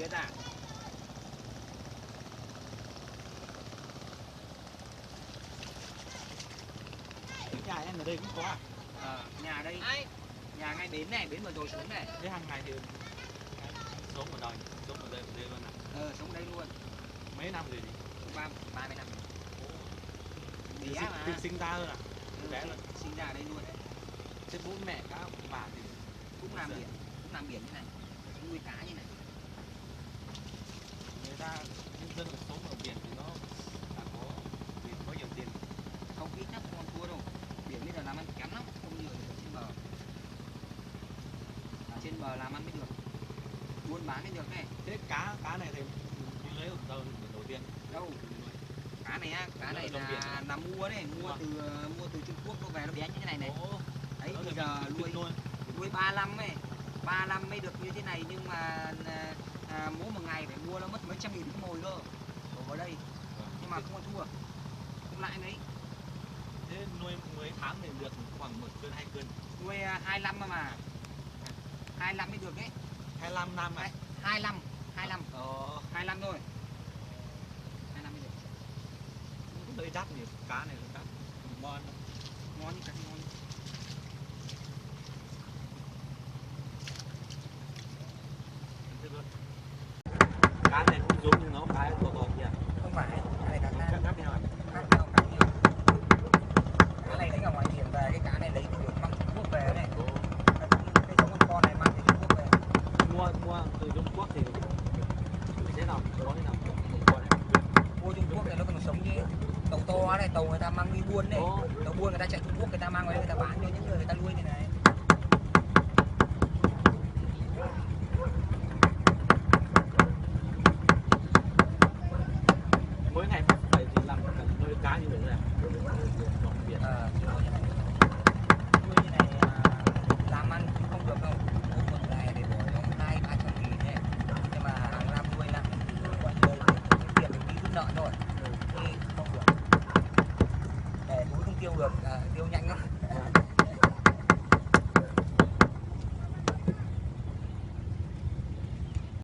biệt à? Nhà em ở đây cũng có à? Nhà đây, nhà ngay bến này, bến vừa rồi xuống này. Thế hàng ngày thì em sống ở đây luôn à? Sống đây luôn. Mấy năm rồi thì? 30 năm. Từ Bé mà. từ sinh ra luôn à? Bé luôn. Sinh ra ở đây luôn. Thế bố mẹ các bà thì Cũng làm biển như này, cũng nuôi cá như này. người ta nhân dân sống ở biển thì nó là có nhiều tiền. Không ít lắm, không thua đâu. Biển bây giờ làm ăn kém lắm, không nhiều được trên bờ. Trên bờ làm ăn mới được, buôn bán mới được này. Thế cá này thì như lấy ở đâu để đầu tiên? Đâu? Cá này á, cá này là mua đấy, mua từ Trung Quốc nó về nó bé như thế này này. Đấy bây giờ nuôi 35 ấy, 35 mới được như thế này, nhưng mà mỗi một ngày phải mua nó mất mấy trăm nghìn cái mồi cơ. Ở đây nhưng mà không có thua, không lãi mấy. Thế nuôi mấy tháng thì được khoảng 1 cân 2 cân? Nuôi 25 mà 25 mới được đấy. 25 năm à? 25 25 25 thôi, 25 mới được. Cũng hơi đắt nhỉ, cá này cũng đắt. Ngon Ngon như cá ngon. Cá này cũng giống như nó cái to to kia. Không phải, cái này cá Khác nhau à? khác nhau cá nhiều. Cái này lấy ở ngoài biển về, cái cá này lấy từ mang Trung Quốc về này. Cái giống con này mang từ Trung Quốc về. Mua từ Trung Quốc thì thế nào? Có thế nào? Mua Trung Quốc này nó còn sống chứ. Tàu to này, tàu người ta mang đi buôn này. Tàu buôn người ta chạy Trung Quốc, người ta mang về người ta bán cho những người ta nuôi này này. Mỗi ngày phải làm nuôi cá như vậy này. Nuôi như này làm ăn cũng không được đâu. Một ngày để bỏ ra 200-300 nghìn đấy. Nhưng mà hàng năm nuôi nặng, còn tiền mình đi rút nợ thôi. Thì không được. Để túi không tiêu được, tiêu nhanh lắm.